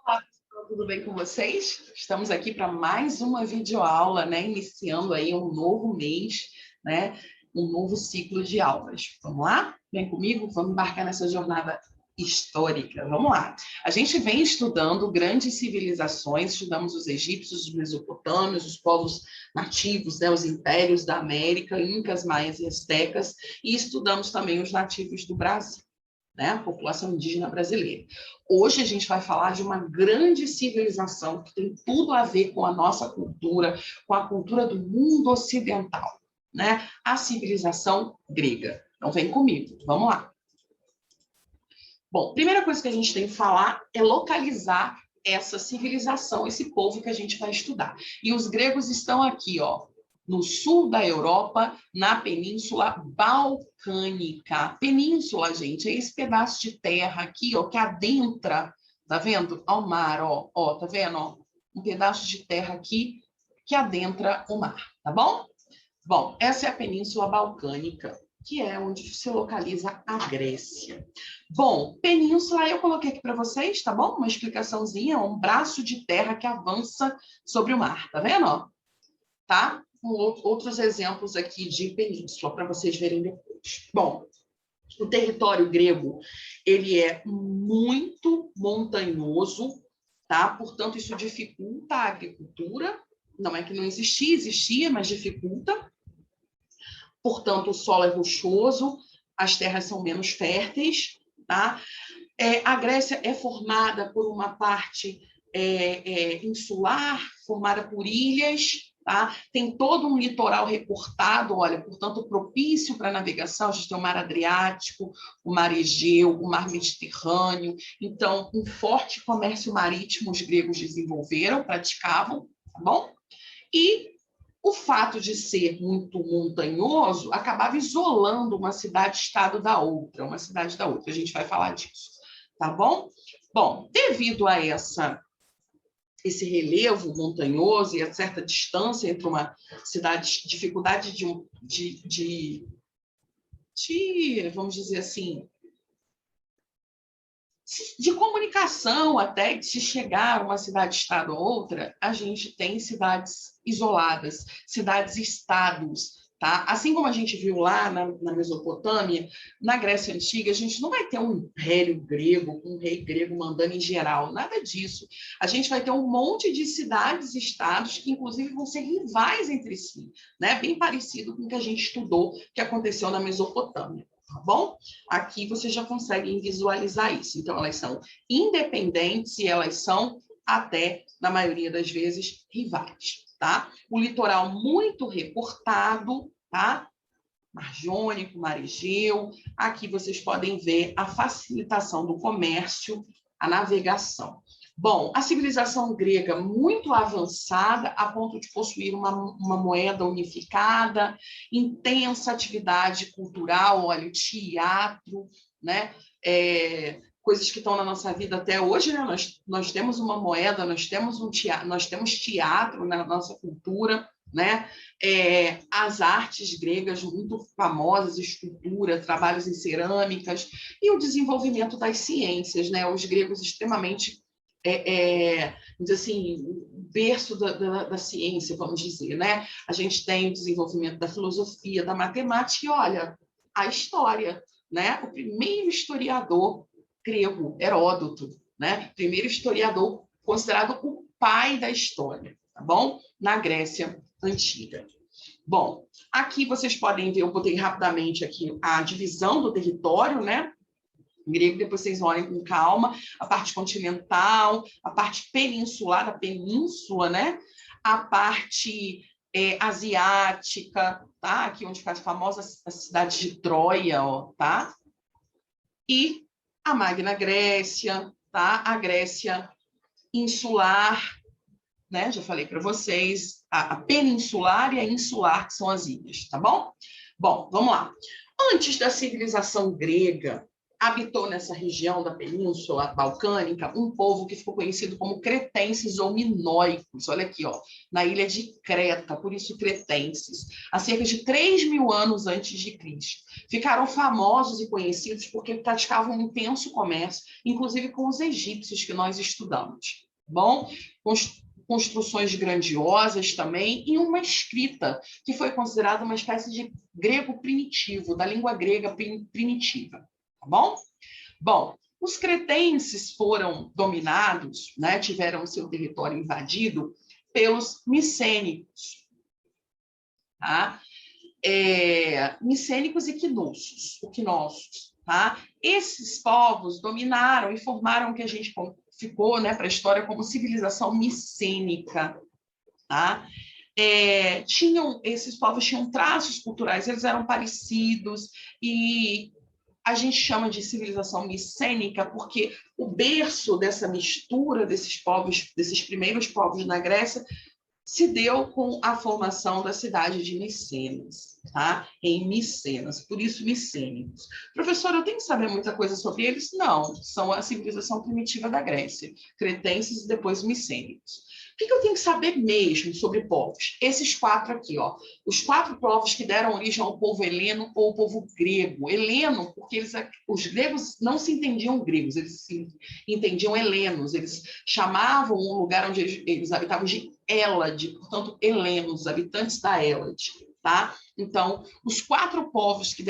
Olá, pessoal, tudo bem com vocês? Estamos aqui para mais uma videoaula, né? Iniciando aí um novo mês, né? Um novo ciclo de aulas. Vamos lá? Vem comigo? Vamos embarcar nessa jornada histórica. Vamos lá. A gente vem estudando grandes civilizações, estudamos os egípcios, os mesopotâmios, os povos nativos, né? Os impérios da América, incas, maias e astecas, e estudamos também os nativos do Brasil, né, a população indígena brasileira. Hoje a gente vai falar de uma grande civilização que tem tudo a ver com a nossa cultura, com a cultura do mundo ocidental, né? A civilização grega. Então vem comigo, vamos lá. Bom, primeira coisa que a gente tem que falar é localizar essa civilização, esse povo que a gente vai estudar. E os gregos estão aqui, ó, no sul da Europa, na Península Balcânica. Península, gente, é esse pedaço de terra aqui, ó, que adentra, tá vendo? Ao mar, ó, tá vendo? Ó? Um pedaço de terra aqui que adentra o mar, tá bom? Bom, essa é a Península Balcânica, que é onde se localiza a Grécia. Bom, península eu coloquei aqui para vocês, tá bom? Uma explicaçãozinha, um braço de terra que avança sobre o mar, tá vendo? Ó? Tá? Outros exemplos aqui de península para vocês verem depois. Bom, o território grego, ele é muito montanhoso, tá? Portanto, isso dificulta a agricultura. Não é que não existia, existia, mas dificulta. Portanto, o solo é rochoso, as terras são menos férteis, tá? A Grécia é formada por uma parte insular, formada por ilhas, tá? Tem todo um litoral recortado, olha, portanto, propício para navegação. A gente tem o Mar Adriático, o Mar Egeu, o Mar Mediterrâneo. Então, um forte comércio marítimo os gregos desenvolveram, praticavam, tá bom? E o fato de ser muito montanhoso acabava isolando uma cidade-estado da outra, uma cidade da outra. A gente vai falar disso, tá bom? Bom, devido a esse relevo montanhoso e a certa distância entre uma cidade, dificuldade vamos dizer assim, de comunicação até de se chegar a uma cidade-estado ou outra, a gente tem cidades isoladas, cidades-estados, tá? Assim como a gente viu lá na Mesopotâmia, na Grécia Antiga, a gente não vai ter um império grego, um rei grego mandando em geral, nada disso. A gente vai ter um monte de cidades-estados que, inclusive, vão ser rivais entre si, né? Bem parecido com o que a gente estudou, que aconteceu na Mesopotâmia. Tá bom? Aqui vocês já conseguem visualizar isso. Então, elas são independentes e elas são, até, na maioria das vezes, rivais, tá? O litoral muito recortado, tá? Mar Jônico, Mar Egeu. Aqui vocês podem ver a facilitação do comércio, a navegação. Bom, a civilização grega muito avançada a ponto de possuir uma moeda unificada, intensa atividade cultural, olha, teatro, né? Coisas que estão na nossa vida até hoje, né? Nós temos uma moeda, nós temos teatro na nossa cultura, né? As artes gregas muito famosas, escultura, trabalhos em cerâmicas e o desenvolvimento das ciências, né? Os gregos extremamente assim, berço da ciência, vamos dizer, né? A gente tem o desenvolvimento da filosofia, da matemática e, olha, a história, né? O primeiro historiador grego, Heródoto, né? Primeiro historiador considerado o pai da história, tá bom? Na Grécia Antiga. Bom, aqui vocês podem ver, eu botei rapidamente aqui a divisão do território, né? Grego, depois vocês olhem com calma, a parte continental, a parte peninsular, da península, né? A parte asiática, tá? Aqui onde fica a famosa cidade de Troia, ó, tá? E a Magna Grécia, tá? A Grécia insular, né? Já falei para vocês, a peninsular e a insular, que são as ilhas, tá bom? Bom, vamos lá. Antes da civilização grega, habitou nessa região da Península Balcânica um povo que ficou conhecido como cretenses ou minoicos. Olha aqui, ó, na ilha de Creta, por isso cretenses, há cerca de 3.000 anos antes de Cristo. Ficaram famosos e conhecidos porque praticavam um intenso comércio, inclusive com os egípcios que nós estudamos. Bom, construções grandiosas também e uma escrita que foi considerada uma espécie de grego primitivo, da língua grega primitiva. Tá bom? Bom, os cretenses foram dominados, né, tiveram seu território invadido pelos micênicos, tá? Micênicos e quinosos, tá? Esses povos dominaram e formaram o que a gente ficou, né, para a história como civilização micênica, tá? Esses povos tinham traços culturais, eles eram parecidos e a gente chama de civilização micênica porque o berço dessa mistura desses povos, desses primeiros povos na Grécia, se deu com a formação da cidade de Micenas, tá? Em Micenas, por isso micênicos. Professor, eu tenho que saber muita coisa sobre eles? Não, são a civilização primitiva da Grécia, cretenses e depois micênicos. O que eu tenho que saber mesmo sobre povos? Esses 4 aqui, ó. Os 4 povos que deram origem ao povo heleno ou povo grego. Heleno, porque os gregos não se entendiam gregos, eles se entendiam helenos. Eles chamavam um lugar onde eles habitavam de Hélade, portanto, helenos, habitantes da Hélade. Tá? Então, os 4 povos que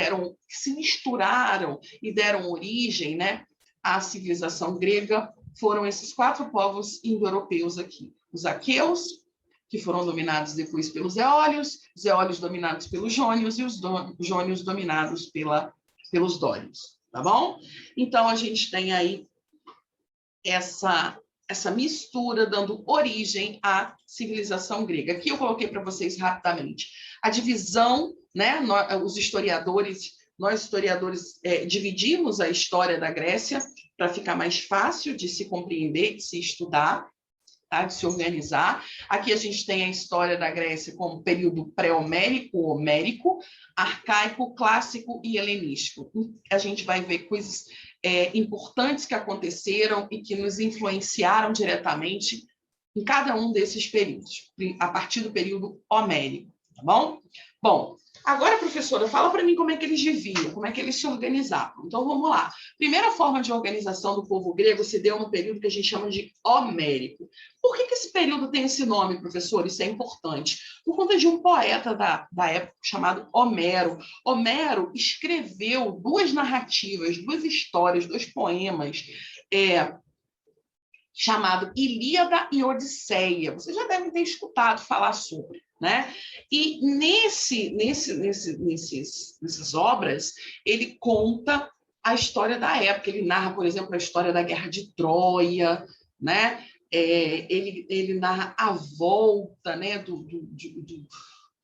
se misturaram e deram origem, né, à civilização grega foram esses 4 povos indo-europeus aqui. Os aqueus, que foram dominados depois pelos eólios, os eólios dominados pelos jônios e os jônios dominados pelos dórios, tá bom? Então, a gente tem aí essa mistura dando origem à civilização grega. Aqui eu coloquei para vocês rapidamente a divisão, né? Nós historiadores dividimos a história da Grécia para ficar mais fácil de se compreender, de se estudar, tá? De se organizar. Aqui a gente tem a história da Grécia como período pré-homérico, homérico, arcaico, clássico e helenístico. A gente vai ver coisas importantes que aconteceram e que nos influenciaram diretamente em cada um desses períodos, a partir do período homérico, tá bom? Bom, agora, professora, fala para mim como é que eles viviam, como é que eles se organizavam. Então, vamos lá. Primeira forma de organização do povo grego se deu no período que a gente chama de homérico. Por que esse período tem esse nome, professor? Isso é importante. Por conta de um poeta da época chamado Homero. Homero escreveu 2 narrativas, 2 histórias, 2 poemas, chamado Ilíada e Odisseia. Vocês já devem ter escutado falar sobre, né? E nessas obras, ele conta a história da época. Ele narra, por exemplo, a história da Guerra de Troia, né? Ele narra a volta, né,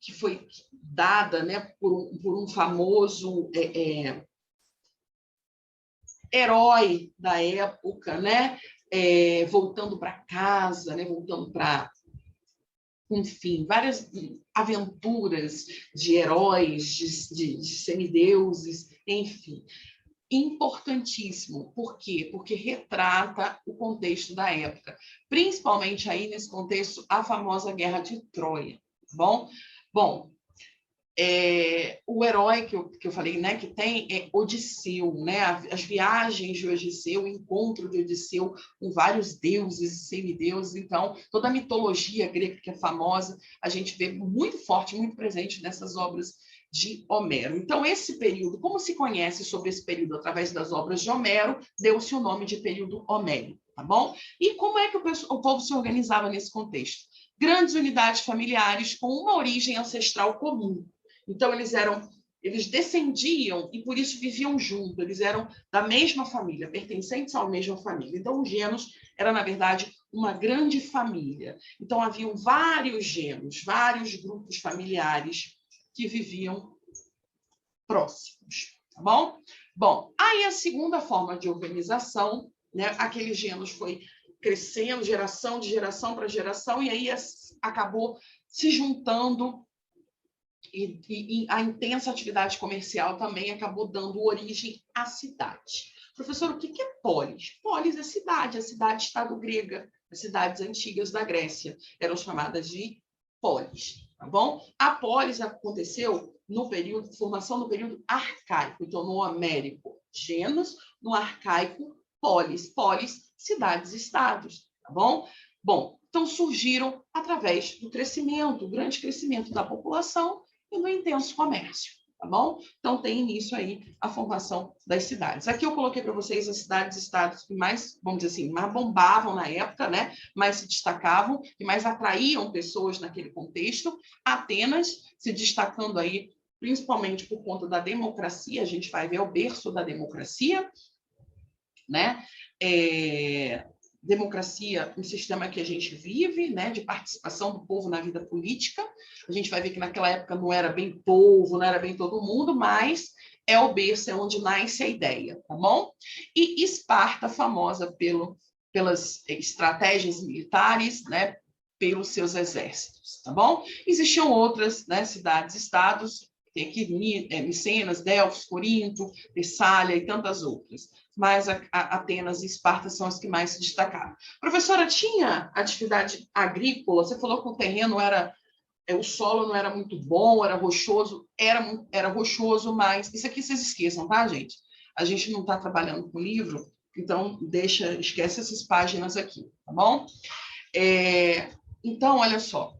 que foi dada, né, por um famoso herói da época, né? Voltando para casa, né? Voltando para, enfim, várias aventuras de heróis, de semideuses, enfim. Importantíssimo. Por quê? Porque retrata o contexto da época, principalmente aí nesse contexto, a famosa Guerra de Troia. Bom, o herói que eu falei, né, que tem é Odisseu, né, as viagens de Odisseu, o encontro de Odisseu com vários deuses e semideuses. Então, toda a mitologia grega que é famosa, a gente vê muito forte, muito presente nessas obras de Homero. Então, esse período, como se conhece sobre esse período através das obras de Homero, deu-se o nome de período homérico, tá bom? E como é que o povo se organizava nesse contexto? Grandes unidades familiares com uma origem ancestral comum. Então, eles descendiam e, por isso, viviam juntos. Eles eram da mesma família, pertencentes à mesma família. Então, os genos era, na verdade, uma grande família. Então, haviam vários genos, vários grupos familiares que viviam próximos, tá bom? Bom, aí a segunda forma de organização, né? Aqueles genos foi crescendo, geração de geração para geração, e aí acabou se juntando. E a intensa atividade comercial também acabou dando origem à cidade. Professor, o que é polis? Polis é cidade, a cidade-estado grega, as cidades antigas da Grécia eram chamadas de polis, tá bom? A polis aconteceu no período, formação no período arcaico, então no homérico, genus, no arcaico, polis. Polis, cidades-estados, tá bom? Bom, então surgiram através do crescimento, do grande crescimento da população e do intenso comércio, tá bom? Então tem início aí a formação das cidades. Aqui eu coloquei para vocês as cidades-estados que mais, vamos dizer assim, mais bombavam na época, né? Mais se destacavam e mais atraíam pessoas naquele contexto. Atenas se destacando aí principalmente por conta da democracia, a gente vai ver o berço da democracia, né? Democracia, um sistema que a gente vive, né, de participação do povo na vida política. A gente vai ver que naquela época não era bem povo, não era bem todo mundo, mas é o berço, é onde nasce a ideia, tá bom? E Esparta, famosa pelas estratégias militares, né, pelos seus exércitos, tá bom? Existiam outras, né, cidades-estados, tem aqui Micenas, Delfos, Corinto, Tessália e tantas outras. Mas Atenas e Esparta são as que mais se destacaram. Professora, tinha atividade agrícola? Você falou que o terreno era, o solo não era muito bom, era rochoso, era rochoso, mas isso aqui vocês esqueçam, tá, gente? A gente não está trabalhando com livro, então esquece essas páginas aqui, tá bom? Então, olha só.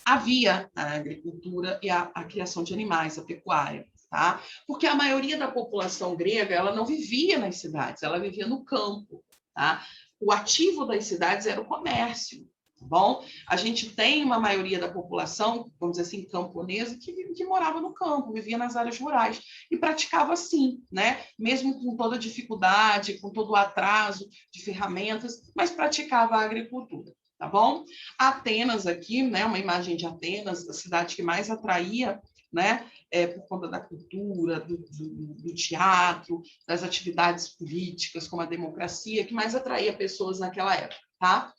Havia a agricultura e a criação de animais, a pecuária, tá? Porque a maioria da população grega, ela não vivia nas cidades, ela vivia no campo, tá? O ativo das cidades era o comércio, tá bom? A gente tem uma maioria da população, vamos dizer assim, camponesa, que morava no campo, vivia nas áreas rurais e praticava assim, né? Mesmo com toda a dificuldade, com todo o atraso de ferramentas, mas praticava a agricultura. Tá bom? Atenas aqui, né, uma imagem de Atenas, a cidade que mais atraía, né, por conta da cultura, do teatro, das atividades políticas, como a democracia, que mais atraía pessoas naquela época, tá?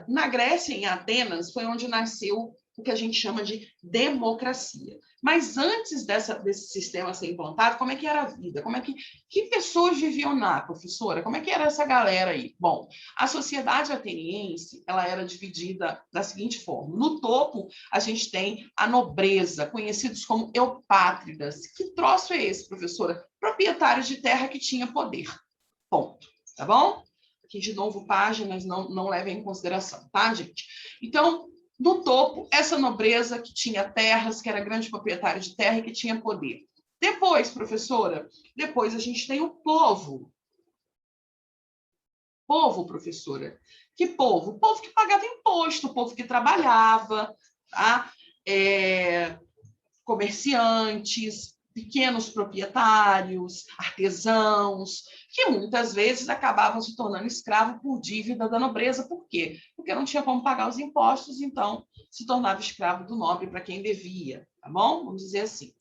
Na Grécia, em Atenas, foi onde nasceu o que a gente chama de democracia. Mas antes desse sistema ser implantado, como é que era a vida? Que pessoas viviam lá, professora? Como é que era essa galera aí? Bom, a sociedade ateniense, ela era dividida da seguinte forma. No topo, a gente tem a nobreza, conhecidos como eupátridas. Que troço é esse, professora? Proprietários de terra que tinha poder. Ponto. Tá bom? Aqui, de novo, páginas, não levem em consideração, tá, gente? Então, no topo, essa nobreza que tinha terras, que era grande proprietário de terra e que tinha poder. Depois, professora, depois a gente tem o povo. Povo, professora. Que povo? O povo que pagava imposto, o povo que trabalhava, tá? Comerciantes, pequenos proprietários, artesãos, que muitas vezes acabavam se tornando escravos por dívida da nobreza. Por quê? Porque não tinha como pagar os impostos, então se tornava escravo do nobre para quem devia, tá bom? Vamos dizer assim.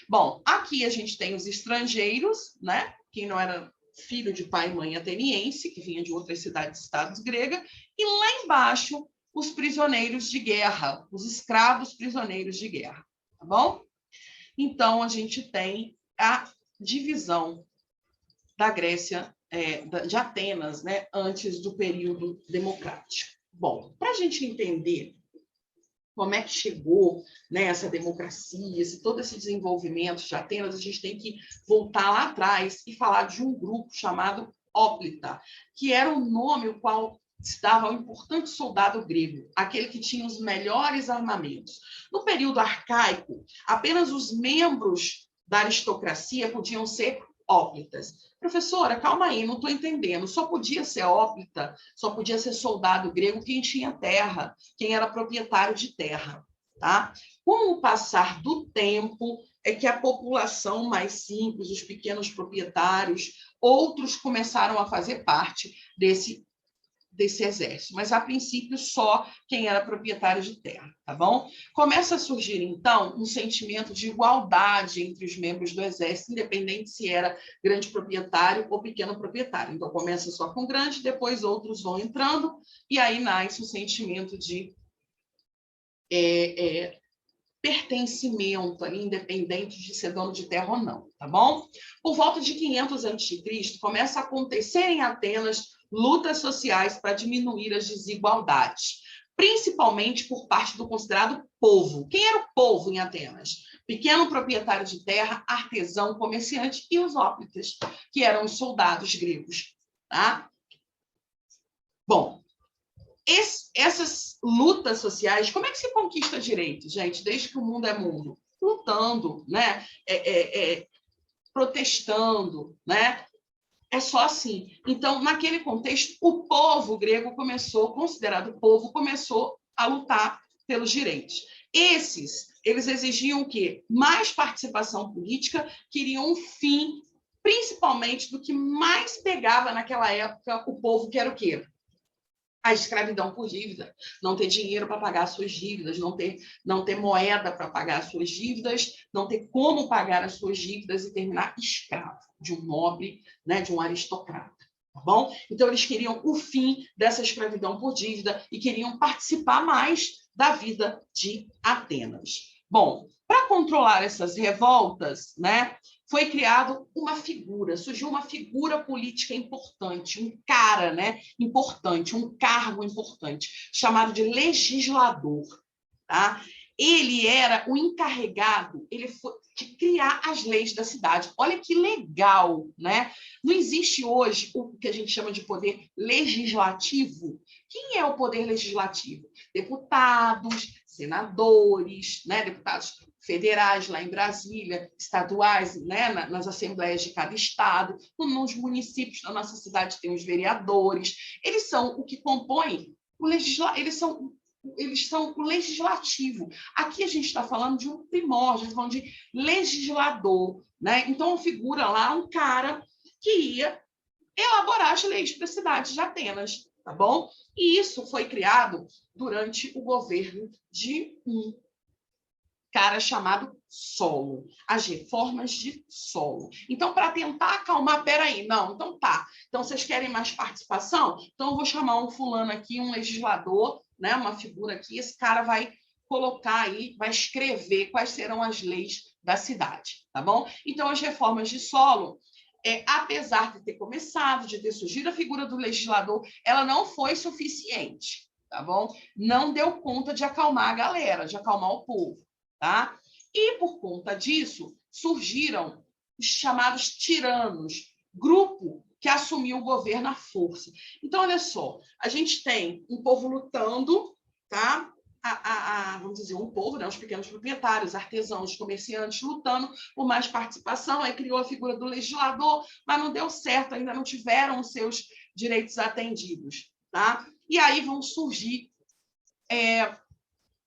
Bom, aqui a gente tem os estrangeiros, né? Quem não era filho de pai e mãe ateniense, que vinha de outras cidades-estados gregas, e lá embaixo os prisioneiros de guerra, os escravos prisioneiros de guerra, tá bom? Então, a gente tem a divisão da Grécia, de Atenas, né, antes do período democrático. Bom, para a gente entender como é que chegou, né, essa democracia, todo esse desenvolvimento de Atenas, a gente tem que voltar lá atrás e falar de um grupo chamado Hóplita, que era o nome o qual se dava ao importante soldado grego, aquele que tinha os melhores armamentos. No período arcaico, apenas os membros da aristocracia podiam ser hóplitas. Professora, calma aí, não estou entendendo. Só podia ser hóplita, só podia ser soldado grego quem tinha terra, quem era proprietário de terra. Tá? Com o passar do tempo, é que a população mais simples, os pequenos proprietários, outros começaram a fazer parte desse exército, mas a princípio só quem era proprietário de terra, tá bom? Começa a surgir, então, um sentimento de igualdade entre os membros do exército, independente se era grande proprietário ou pequeno proprietário. Então, começa só com grande, depois outros vão entrando, e aí nasce o sentimento de pertencimento ali, independente de ser dono de terra ou não, tá bom? Por volta de 500 a.C., começa a acontecer em Atenas lutas sociais para diminuir as desigualdades, principalmente por parte do considerado povo. Quem era o povo em Atenas? Pequeno proprietário de terra, artesão, comerciante e os óplitas, que eram os soldados gregos, tá? Bom, essas lutas sociais, como é que se conquista direito, gente, desde que o mundo é mundo? Lutando, né? Protestando, né? É só assim. Então, naquele contexto, o povo grego começou, considerado povo, começou a lutar pelos direitos. Eles exigiam o quê? Mais participação política, queriam um fim, principalmente do que mais pegava naquela época o povo, que era o quê? A escravidão por dívida, não ter dinheiro para pagar suas dívidas, não ter moeda para pagar suas dívidas, não ter como pagar as suas dívidas e terminar escravo de um nobre, né, de um aristocrata, tá bom? Então, eles queriam o fim dessa escravidão por dívida e queriam participar mais da vida de Atenas. Bom, para controlar essas revoltas, né, foi criado uma figura, surgiu uma figura política importante, um cara, né, importante, um cargo importante, chamado de legislador, tá? Ele era o encarregado, de criar as leis da cidade. Olha que legal, né? Não existe hoje o que a gente chama de poder legislativo. Quem é o poder legislativo? Deputados, senadores, né? Deputados federais lá em Brasília, estaduais, né, nas assembleias de cada estado, nos municípios da nossa cidade tem os vereadores, eles são o que compõem o legislativo, eles são o legislativo. Aqui a gente está falando de um primórdio, falando de legislador, né? Então figura lá um cara que ia elaborar as leis para a cidade de Atenas, tá bom? E isso foi criado durante o governo de um cara chamado Solo, as reformas de Solo. Então, para tentar acalmar, peraí, não, então tá. Então, vocês querem mais participação? Então, eu vou chamar um fulano aqui, um legislador, né, uma figura aqui, esse cara vai colocar aí, vai escrever quais serão as leis da cidade, tá bom? Então, as reformas de Solo, apesar de ter começado, de ter surgido a figura do legislador, ela não foi suficiente, tá bom? Não deu conta de acalmar a galera, de acalmar o povo. Tá? E, por conta disso, surgiram os chamados tiranos, grupo que assumiu o governo à força. Então, olha só, a gente tem um povo lutando, tá? Vamos dizer, um povo, né? Os pequenos proprietários, artesãos, comerciantes, lutando por mais participação, aí criou a figura do legislador, mas não deu certo, ainda não tiveram os seus direitos atendidos. Tá? E aí vão surgir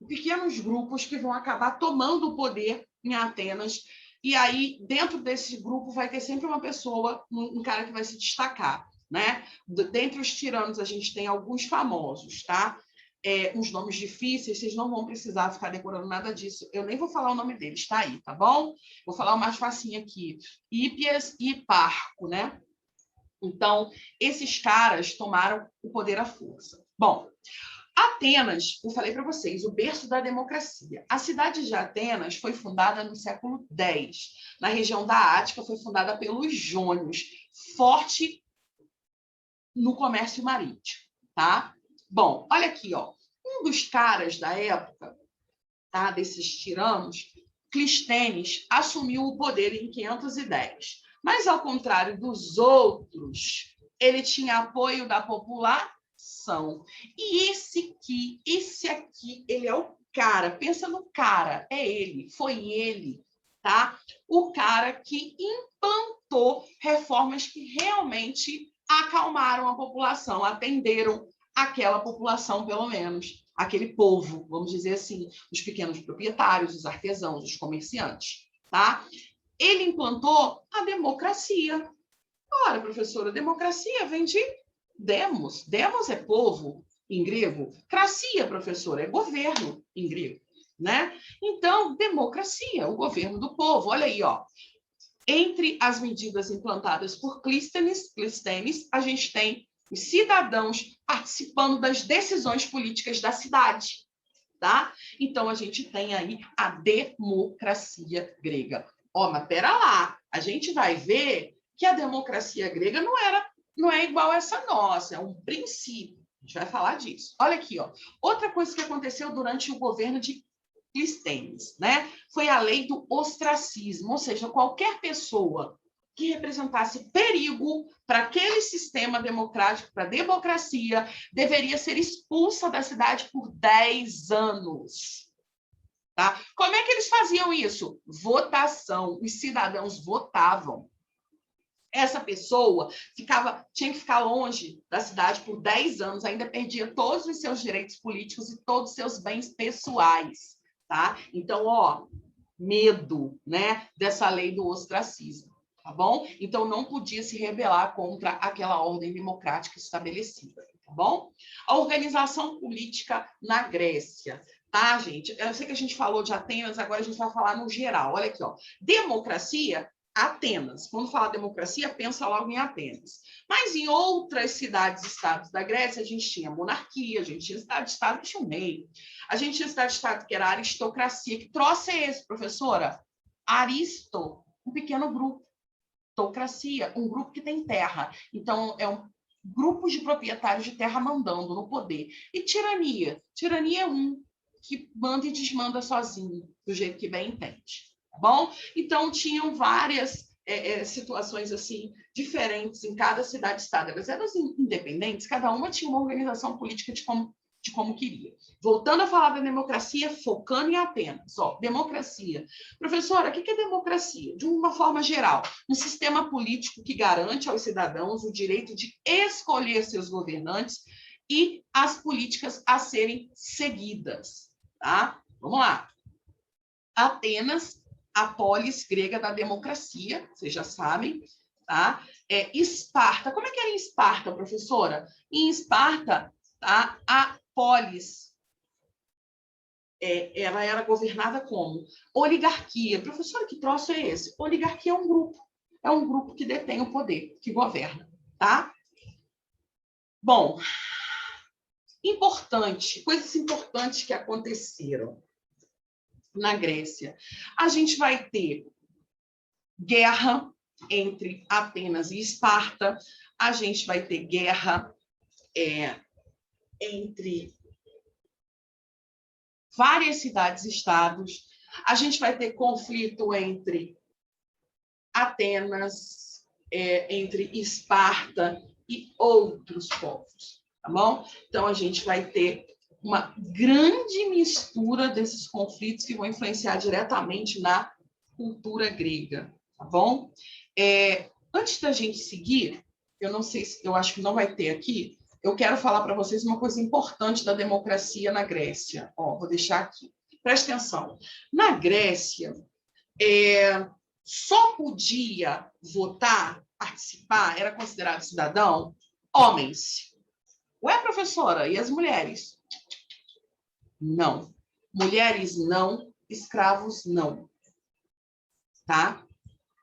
pequenos grupos que vão acabar tomando o poder em Atenas. E aí, dentro desse grupo, vai ter sempre uma pessoa, um cara que vai se destacar, né? Dentre os tiranos, a gente tem alguns famosos, tá? Uns nomes difíceis, vocês não vão precisar ficar decorando nada disso. Eu nem vou falar o nome deles, tá aí, tá bom? Vou falar o mais facinho aqui. Hípias e Hiparco, né? Então, esses caras tomaram o poder à força. Bom, Atenas, eu falei para vocês, o berço da democracia. A cidade de Atenas foi fundada no século X. Na região da Ática, foi fundada pelos jônios, forte no comércio marítimo, tá? Bom, olha aqui, ó. Um dos caras da época, tá, desses tiranos, Clístenes, assumiu o poder em 510. Mas, ao contrário dos outros, ele tinha apoio da população. E esse aqui, ele é o cara. Pensa no cara, é ele, foi ele, tá? O cara que implantou reformas que realmente acalmaram a população, atenderam aquela população, pelo menos, aquele povo, vamos dizer assim, os pequenos proprietários, os artesãos, os comerciantes, tá? Ele implantou a democracia. Ora, professora, democracia vem de demos. Demos é povo em grego. Cracia, professora, é governo em grego, né? Então, democracia, o governo do povo. Olha aí, ó. Entre as medidas implantadas por Clístenes, a gente tem os cidadãos participando das decisões políticas da cidade. tá? Então, a gente tem aí a democracia grega. Ó, mas pera lá, a gente vai ver que a democracia grega não é igual a essa nossa, é um princípio. A gente vai falar disso. Olha aqui, ó. Outra coisa que aconteceu durante o governo de Clístenes, né? Foi a lei do ostracismo, ou seja, qualquer pessoa que representasse perigo para aquele sistema democrático, para a democracia, deveria ser expulsa da cidade por 10 anos. Tá? Como é que eles faziam isso? Votação. Os cidadãos votavam. Essa pessoa tinha que ficar longe da cidade por 10 anos, ainda perdia todos os seus direitos políticos e todos os seus bens pessoais. Tá? Então, ó, medo, né, dessa lei do ostracismo. Tá bom? Então, não podia se rebelar contra aquela ordem democrática estabelecida. Tá bom? A organização política na Grécia. Tá, gente? Eu sei que a gente falou de Atenas, agora a gente vai falar no geral. Olha aqui, ó. Democracia, Atenas. Quando fala democracia, pensa logo em Atenas. Mas em outras cidades e estados da Grécia, a gente tinha monarquia, a gente tinha cidade-estado que tinha um meio. A gente tinha cidade-estado que era a aristocracia. Que troço é esse, professora? Aristo, um pequeno grupo. Autocracia, um grupo que tem terra. Então, é um grupo de proprietários de terra mandando no poder. E tirania? Tirania é um que manda e desmanda sozinho, do jeito que bem entende. Tá bom? Então, tinham várias situações assim diferentes em cada cidade-estado. Elas eram independentes, cada uma tinha uma organização política de como queria. Voltando a falar da democracia, focando em Atenas. Ó, democracia. Professora, o que é democracia? De uma forma geral, um sistema político que garante aos cidadãos o direito de escolher seus governantes e as políticas a serem seguidas. Tá? Vamos lá. Atenas, a polis grega da democracia, vocês já sabem, tá? Esparta, como é que era em Esparta, professora? Em Esparta, tá? A polis, ela era governada como oligarquia. Professora, que troço é esse? Oligarquia é um grupo que detém o poder, que governa, tá? Bom, coisas importantes que aconteceram na Grécia. A gente vai ter guerra entre Atenas e Esparta, a gente vai ter guerra entre várias cidades e estados, a gente vai ter conflito entre Atenas, entre Esparta e outros povos, tá bom? Então, a gente vai ter uma grande mistura desses conflitos que vão influenciar diretamente na cultura grega, tá bom? Antes da gente seguir, eu não sei se eu acho que não vai ter aqui, eu quero falar para vocês uma coisa importante da democracia na Grécia. Ó, vou deixar aqui. Presta atenção. Na Grécia, só podia votar, participar, era considerado cidadão, homens. Ué, professora, e as mulheres? Não. Mulheres não, escravos não. Tá?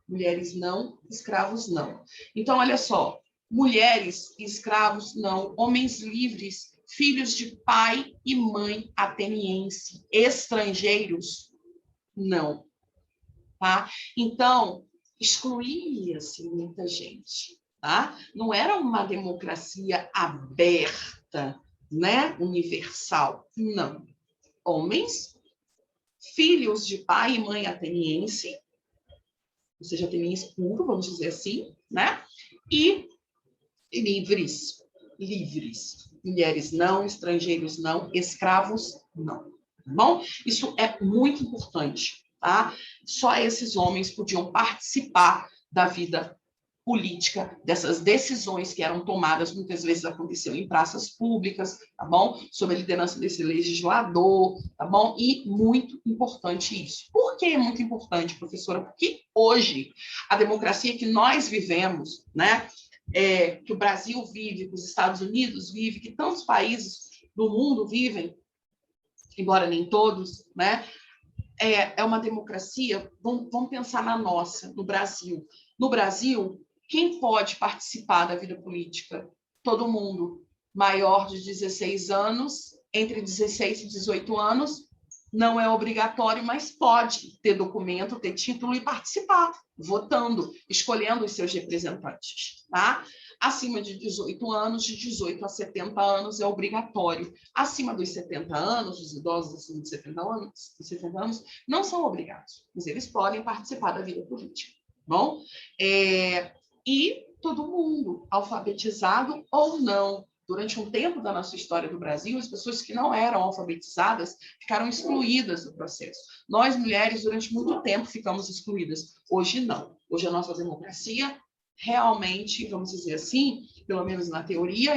Mulheres não, escravos não. Então, olha só. Mulheres e escravos não. Homens livres, filhos de pai e mãe ateniense. Estrangeiros, não. Tá? Então, excluía-se muita gente. Tá? Não era uma democracia aberta, né? Universal. Não. Homens, filhos de pai e mãe ateniense, ou seja, ateniense puro, vamos dizer assim, né? E livres. Mulheres não, estrangeiros não, escravos não. Tá bom? Isso é muito importante, tá? Só esses homens podiam participar da vida política, dessas decisões que eram tomadas, muitas vezes aconteciam em praças públicas, tá bom? Sob a liderança desse legislador, tá bom? E muito importante isso. Por que é muito importante, professora? Porque hoje, a democracia que nós vivemos, né? Que o Brasil vive, que os Estados Unidos vivem, que tantos países do mundo vivem, embora nem todos, né? É uma democracia, vamos pensar na nossa, no Brasil. No Brasil, quem pode participar da vida política? Todo mundo maior de 16 anos entre 16 e 18 anos, não é obrigatório, mas pode ter documento, ter título e participar, votando, escolhendo os seus representantes, tá? Acima de 18 anos, de 18 a 70 anos é obrigatório. Acima dos 70 anos, os idosos acima de 70 anos não são obrigados, mas eles podem participar da vida política, bom? E todo mundo, alfabetizado ou não. Durante um tempo da nossa história do Brasil, as pessoas que não eram alfabetizadas ficaram excluídas do processo. Nós, mulheres, durante muito tempo ficamos excluídas. Hoje, não. Hoje, a nossa democracia realmente, vamos dizer assim, pelo menos na teoria,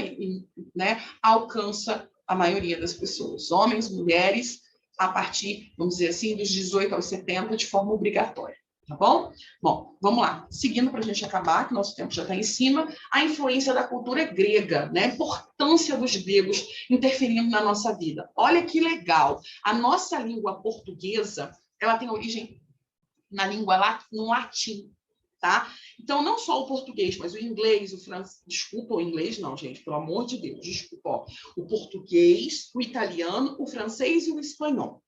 né, alcança a maioria das pessoas. Homens, mulheres, a partir, vamos dizer assim, dos 18 aos 70, de forma obrigatória. Tá bom? Bom, vamos lá. Seguindo para a gente acabar, que nosso tempo já está em cima, a influência da cultura grega, né? A importância dos gregos interferindo na nossa vida. Olha que legal. A nossa língua portuguesa, ela tem origem na língua no latim, tá? Então, não só o português, mas o inglês, o francês... Desculpa, o inglês não, gente, pelo amor de Deus, desculpa. Ó. O português, o italiano, o francês e o espanhol.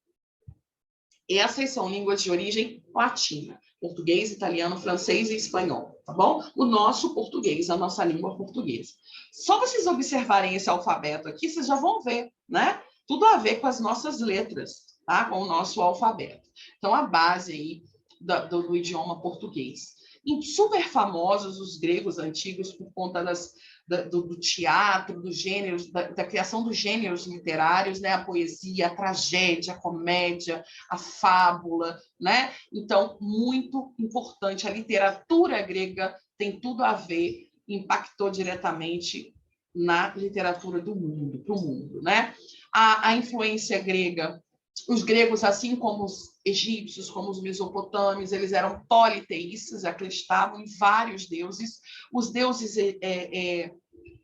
Essas são línguas de origem latina. Português, italiano, francês e espanhol, tá bom? O nosso português, a nossa língua portuguesa. Só vocês observarem esse alfabeto aqui, vocês já vão ver, né? Tudo a ver com as nossas letras, tá? Com o nosso alfabeto. Então, a base aí do idioma português. E super famosos os gregos antigos por conta do teatro, dos gêneros, da criação dos gêneros literários, né? A poesia, a tragédia, a comédia, a fábula, né? Então, muito importante. A literatura grega tem tudo a ver, impactou diretamente na literatura do mundo, para o mundo, né? A influência grega, os gregos, assim como os egípcios, como os mesopotâmios, eles eram politeístas, acreditavam em vários deuses. Os deuses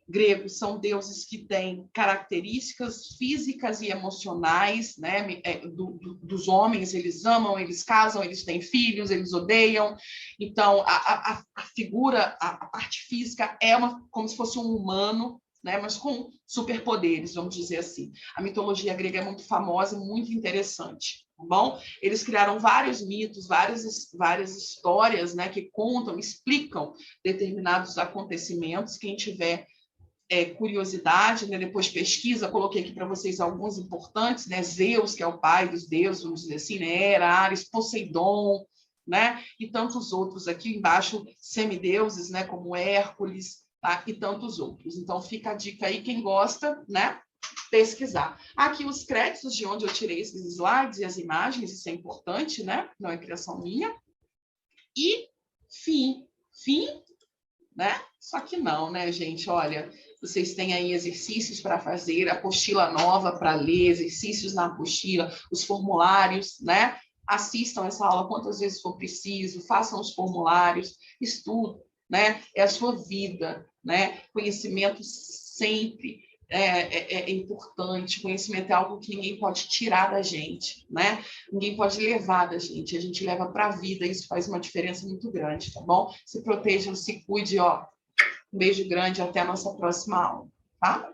gregos são deuses que têm características físicas e emocionais, né? Dos homens, eles amam, eles casam, eles têm filhos, eles odeiam. Então, a figura, a parte física é como se fosse um humano, né? Mas com superpoderes, vamos dizer assim. A mitologia grega é muito famosa, muito interessante. Tá bom? Eles criaram vários mitos, várias histórias, né, que contam, explicam determinados acontecimentos. Quem tiver curiosidade, né? Depois pesquisa, coloquei aqui para vocês alguns importantes, né? Zeus, que é o pai dos deuses, vamos dizer assim, né? Hera, Ares, Poseidon, né? E tantos outros aqui embaixo, semideuses, né? Como Hércules, tá? E tantos outros. Então, fica a dica aí, quem gosta, né? Pesquisar. Aqui os créditos de onde eu tirei esses slides e as imagens, isso é importante, né? Não é criação minha. E fim, né? Só que não, né, gente? Olha, vocês têm aí exercícios para fazer, apostila nova para ler, exercícios na apostila, os formulários, né? Assistam essa aula quantas vezes for preciso, façam os formulários, estudem, né? É a sua vida, né? Conhecimento sempre é importante, conhecimento é algo que ninguém pode tirar da gente, né? Ninguém pode levar da gente, a gente leva para a vida, isso faz uma diferença muito grande, tá bom? Se protejam, se cuide, ó. Um beijo grande, até a nossa próxima aula, tá?